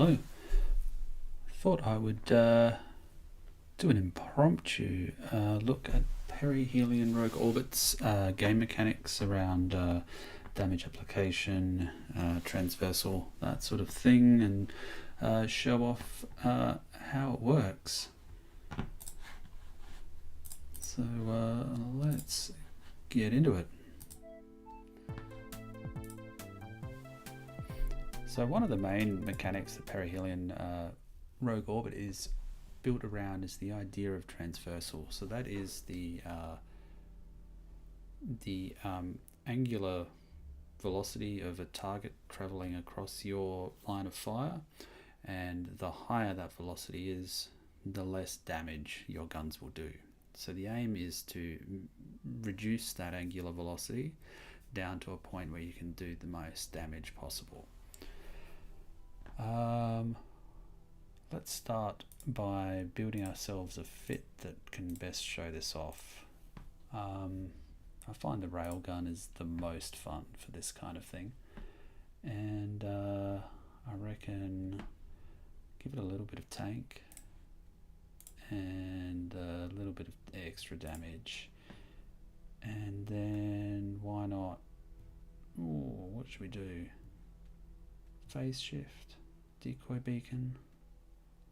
Hello. Thought I would do an impromptu look at Perihelion Rogue Orbit's game mechanics around damage application, transversal, that sort of thing, and show off how it works. So let's get into it. So one of the main mechanics that Perihelion Rogue Orbit is built around is the idea of transversal. So that is the angular velocity of a target traveling across your line of fire, and the higher that velocity is, the less damage your guns will do. So the aim is to reduce that angular velocity down to a point where you can do the most damage possible. Let's start by building ourselves a fit that can best show this off. I find the railgun is the most fun for this kind of thing, and I reckon give it a little bit of tank and a little bit of extra damage, and then why not, what should we do? Phase shift, decoy beacon,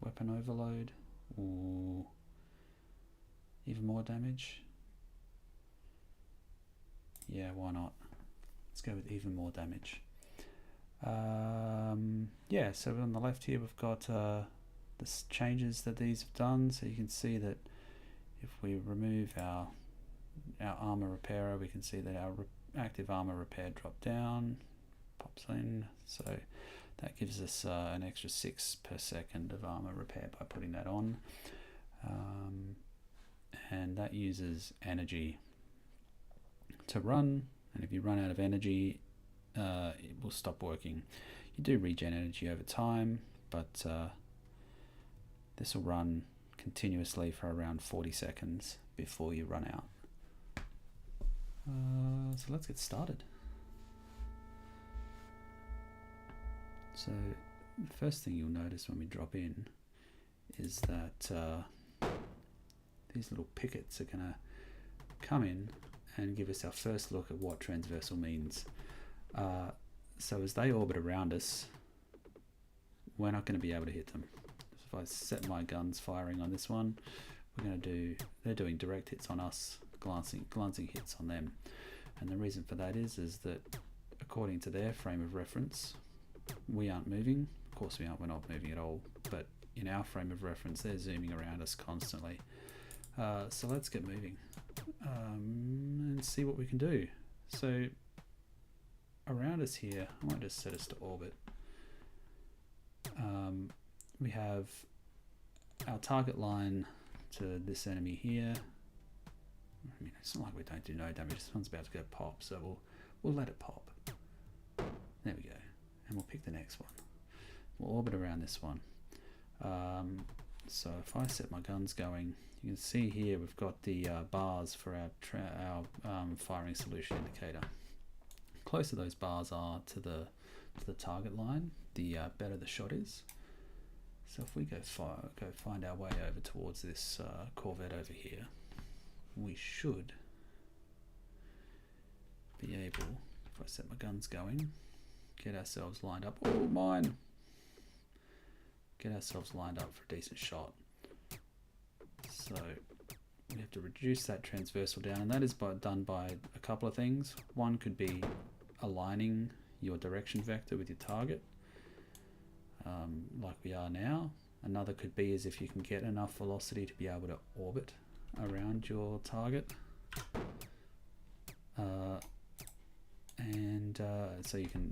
weapon overload, or even more damage. Yeah, why not? Let's go with even more damage. Yeah, so on the left here we've got the changes that these have done. So you can see that if we remove our armor repairer, we can see that our active armor repair dropped down, pops in. So that gives us an extra 6 per second of armor repair by putting that on. And that uses energy to run, and if you run out of energy, it will stop working. You do regen energy over time, but this will run continuously for around 40 seconds before you run out. So let's get started. So the first thing you'll notice when we drop in is that these little pickets are going to come in and give us our first look at what transversal means. So as they orbit around us, we're not going to be able to hit them. So if I set my guns firing on this one, they're doing direct hits on us, glancing hits on them. And the reason for that is that according to their frame of reference, we aren't moving. Of course we aren't, we're not moving at all, but in our frame of reference, they're zooming around us constantly. So let's get moving and see what we can do. So around us here, I might just set us to orbit. We have our target line to this enemy here. I mean, it's not like we don't do no damage. This one's about to go pop, so we'll let it pop. There we go, and we'll pick the next one. We'll orbit around this one. So if I set my guns going, you can see here we've got the bars for our firing solution indicator. The closer those bars are to the target line, the better the shot is. So if we go find our way over towards this Corvette over here, we should be able, if I set my guns going, get ourselves lined up. Oh, mine! Get ourselves lined up for a decent shot. So we have to reduce that transversal down, and that is done by a couple of things. One could be aligning your direction vector with your target, like we are now. Another could be is if you can get enough velocity to be able to orbit around your target,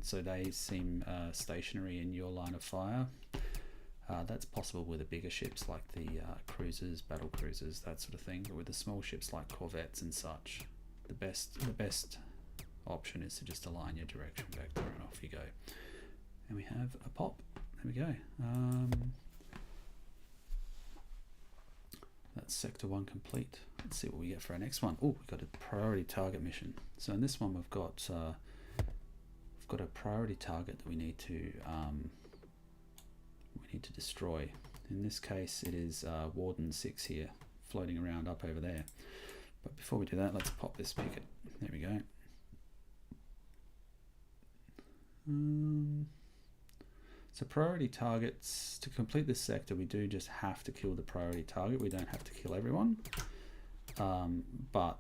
so they seem stationary in your line of fire. That's possible with the bigger ships like the cruisers, battle cruisers, that sort of thing. But with the small ships like corvettes and such, the best option is to just align your direction vector and off you go. And we have a pop. There we go. That's sector 1 complete. Let's see what we get for our next one. Oh, we've got a priority target mission. So in this one we've got a priority target that we need to need to destroy. In this case, it is Warden 6 here, floating around up over there. But before we do that, let's pop this picket. There we go. So priority targets, to complete this sector, we do just have to kill the priority target. We don't have to kill everyone. But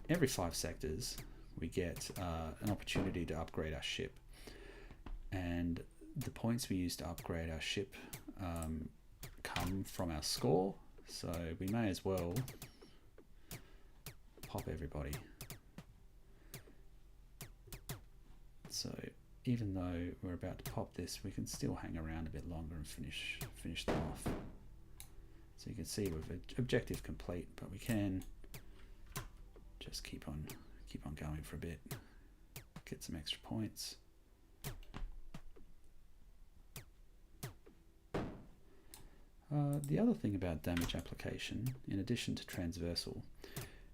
every 5 sectors, we get an opportunity to upgrade our ship. And the points we use to upgrade our ship come from our score. So we may as well pop everybody. So even though we're about to pop this, we can still hang around a bit longer and finish them off. So you can see we've objective complete, but we can just keep on going for a bit, get some extra points. The other thing about damage application, in addition to transversal,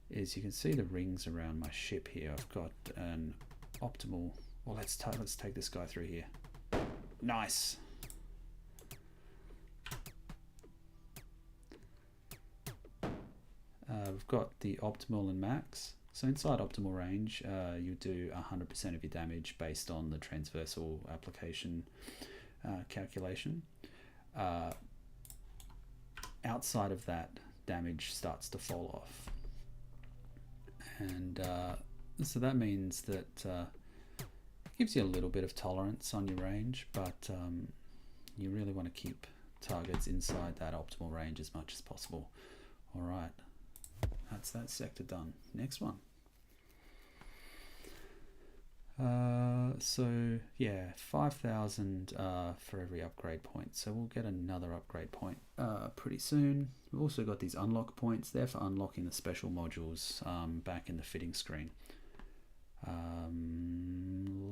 is you can see the rings around my ship here. I've got an optimal. Well, let's take this guy through here. Nice. We've got the optimal and max. So inside optimal range, you do 100% of your damage based on the transversal application calculation. Outside of that, damage starts to fall off. And so that means that it gives you a little bit of tolerance on your range, but you really want to keep targets inside that optimal range as much as possible. All right, that's that sector done. Next one. So yeah, 5,000 for every upgrade point. So we'll get another upgrade point pretty soon. We've also got these unlock points there for unlocking the special modules back in the fitting screen.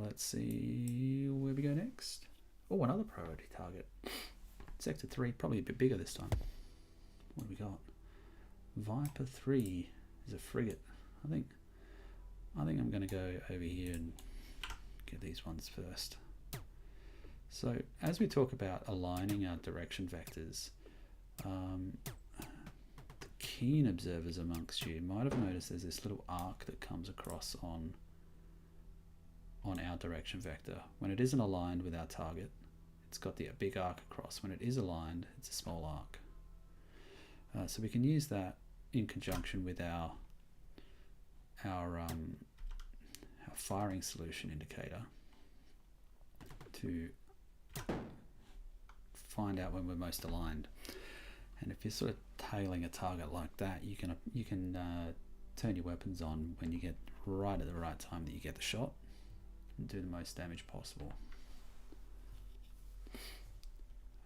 Let's see where we go next. Oh, another priority target. Sector 3, probably a bit bigger this time. What do we got? Viper 3 is a frigate. I think I'm going to go over here and get these ones first. So as we talk about aligning our direction vectors, the keen observers amongst you might have noticed there's this little arc that comes across on our direction vector. When it isn't aligned with our target, it's got the big arc across. When it is aligned, it's a small arc. So we can use that in conjunction with our firing solution indicator to find out when we're most aligned. And if you're sort of tailing a target like that, you can turn your weapons on when you get right at the right time that you get the shot and do the most damage possible.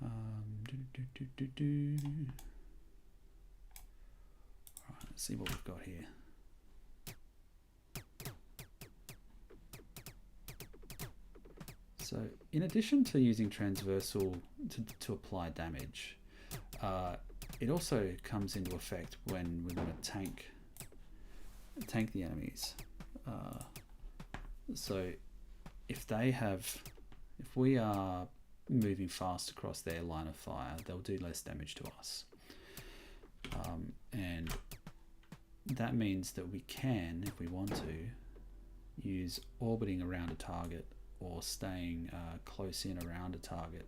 Alright, let's see what we've got here. So in addition to using transversal to apply damage, it also comes into effect when we're going to tank the enemies. So if we are moving fast across their line of fire, they'll do less damage to us. And that means that we can, if we want to, use orbiting around a target or staying close in around a target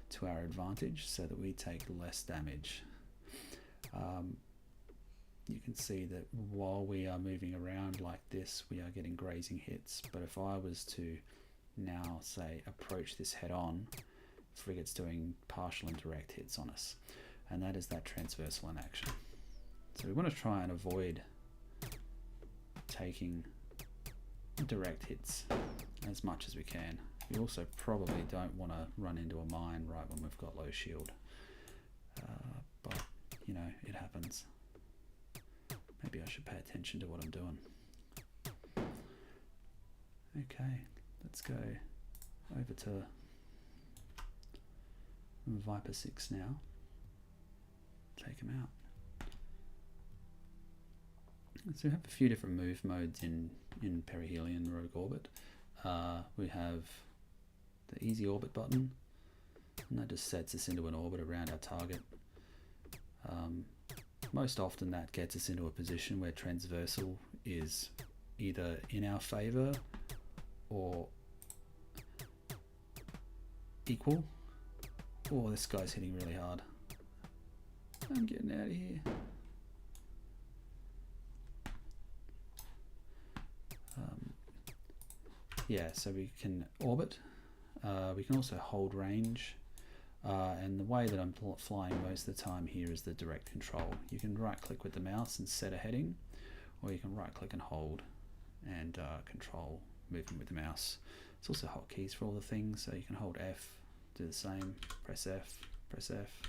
to our advantage so that we take less damage. You can see that while we are moving around like this, we are getting grazing hits, but if I was to now say approach this head on, frigate's doing partial and direct hits on us, and that is that transversal in action. So we want to try and avoid taking direct hits as much as we can. We also probably don't want to run into a mine right when we've got low shield, but you know, it happens. Maybe I should pay attention to what I'm doing. Okay, let's go over to Viper 6 now. Take him out. So we have a few different move modes in Perihelion Rogue Orbit. We have the easy orbit button, and that just sets us into an orbit around our target. Most often that gets us into a position where transversal is either in our favor or equal. Oh, this guy's hitting really hard. I'm getting out of here. Yeah, so we can orbit. We can also hold range. And the way that I'm flying most of the time here is the direct control. You can right click with the mouse and set a heading, or you can right click and hold and control movement with the mouse. It's also hotkeys for all the things, so you can hold F, do the same, press F, press F.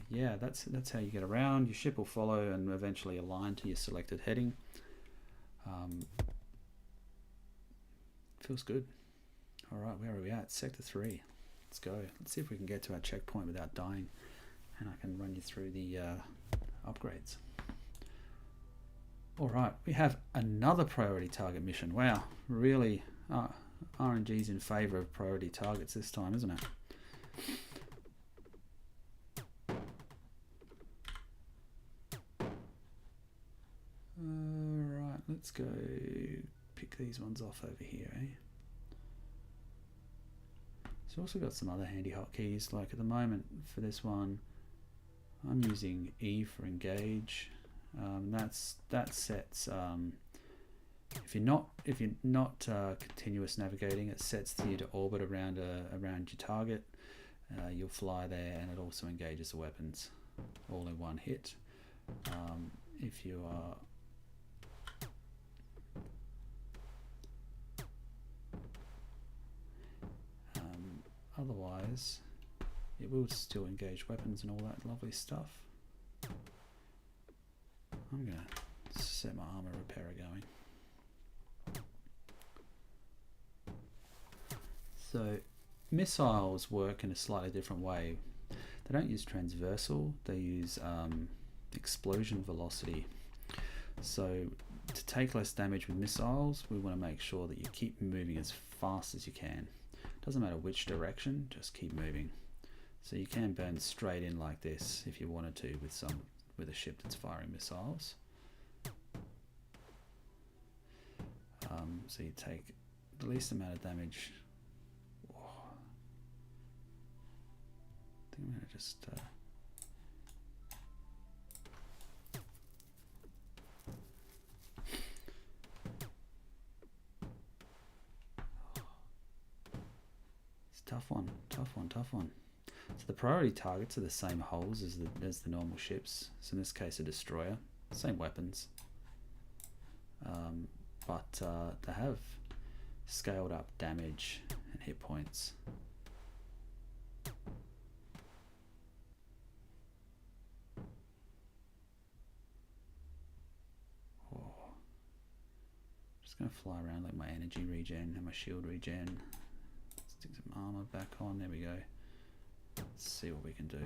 Yeah, that's how you get around. Your ship will follow and eventually align to your selected heading. Feels good. Alright, where are we at? Sector 3. Let's go. Let's see if we can get to our checkpoint without dying, and I can run you through the upgrades. Alright, we have another priority target mission. Wow, really RNG's in favour of priority targets this time, isn't it? Alright, let's go pick these ones off over here, eh? So also got some other handy hotkeys, like at the moment for this one I'm using E for engage. That sets if you're not continuous navigating, it sets you to orbit around your target. You'll fly there, and it also engages the weapons all in one hit. If you are otherwise, it will still engage weapons and all that lovely stuff. I'm going to set my armor repairer going. So missiles work in a slightly different way. They don't use transversal, they use explosion velocity. So to take less damage with missiles, we want to make sure that you keep moving as fast as you can. Doesn't matter which direction, just keep moving. So you can burn straight in like this if you wanted to with a ship that's firing missiles. So you take the least amount of damage. Oh. I think I'm going to just tough one. So the priority targets are the same hulls as the normal ships. So in this case, a destroyer, same weapons, but they have scaled up damage and hit points. Oh. Just gonna fly around, like my energy regen and my shield regen. Stick some armor back on. There we go. Let's see what we can do.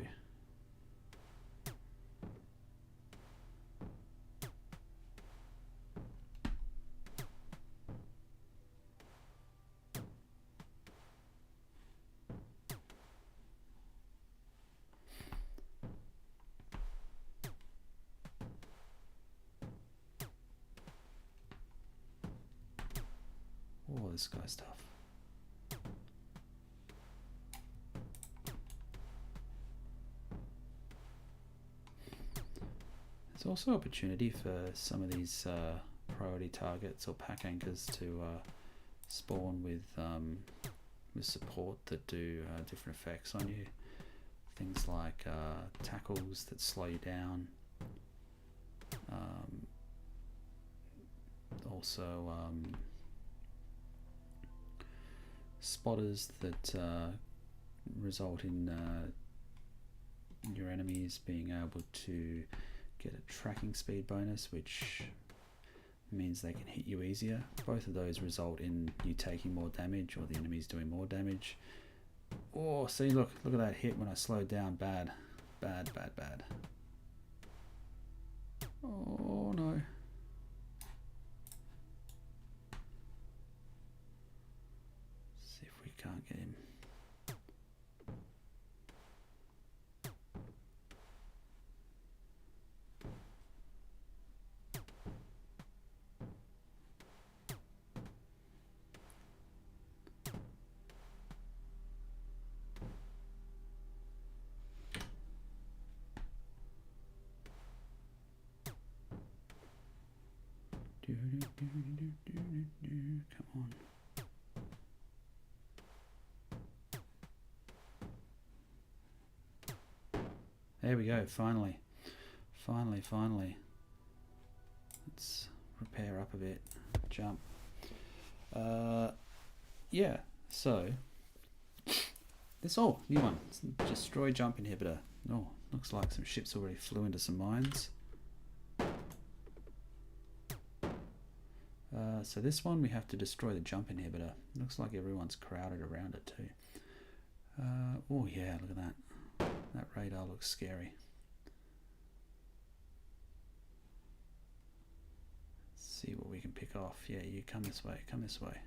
Oh, this guy's tough. There's also opportunity for some of these priority targets or pack anchors to spawn with support that do different effects on you. Things like tackles that slow you down. Also spotters that result in your enemies being able to get a tracking speed bonus, which means they can hit you easier. Both of those result in you taking more damage or the enemies doing more damage. Oh, see, look at that hit when I slowed down. Bad. Oh no. See if we can't get him. Come on. There we go, finally. Finally. Let's repair up a bit. Jump. Yeah, so this new one. It's destroy jump inhibitor. Oh, looks like some ships already flew into some mines. So this one we have to destroy the jump inhibitor. Looks like everyone's crowded around it too. Oh yeah, look at that. That radar looks scary. Let's see what we can pick off. Yeah, you come this way, come this way.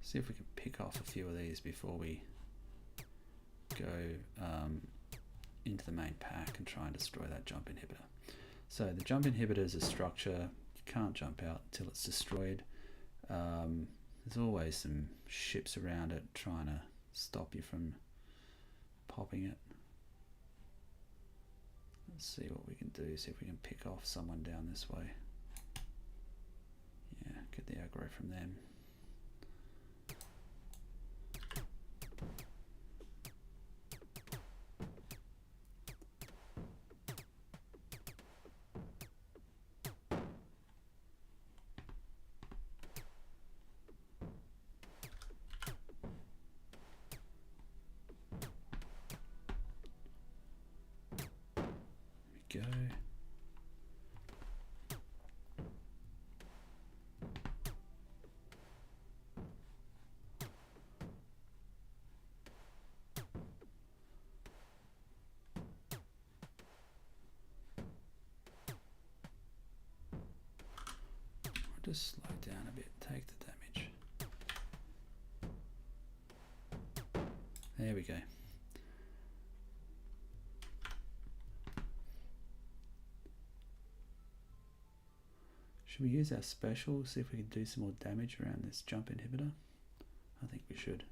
See if we can pick off a few of these before we go into the main pack and try and destroy that jump inhibitor. So the jump inhibitor is a structure. You can't jump out until it's destroyed. There's always some ships around it trying to stop you from popping it. Let's see what we can do, see if we can pick off someone down this way. Yeah, get the aggro from them. Go. I'll just slow down a bit, take the damage. There we go. Should we use our special, see if we can do some more damage around this jump inhibitor? I think we should.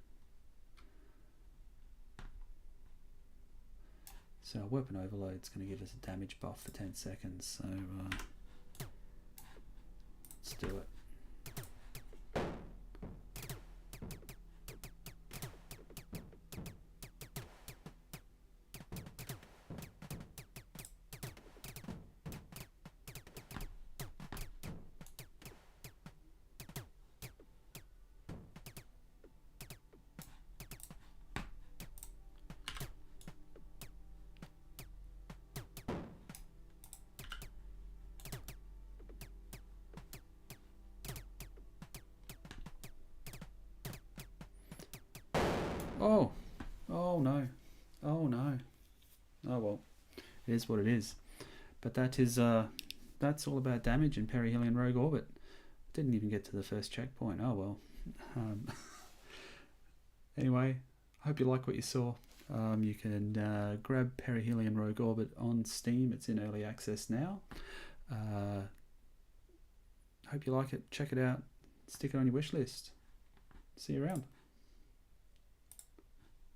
So our weapon overload is going to give us a damage buff for 10 seconds, so let's do it. Oh no. Oh no. Oh well. It is what it is. But that is that's all about damage in perihelion rogue orbit. Didn't even get to the first checkpoint. Oh well. Anyway, I hope you like what you saw. You can grab Perihelion Rogue Orbit on Steam. It's in early access now. Hope you like it. Check it out. Stick it on your wish list. See you around.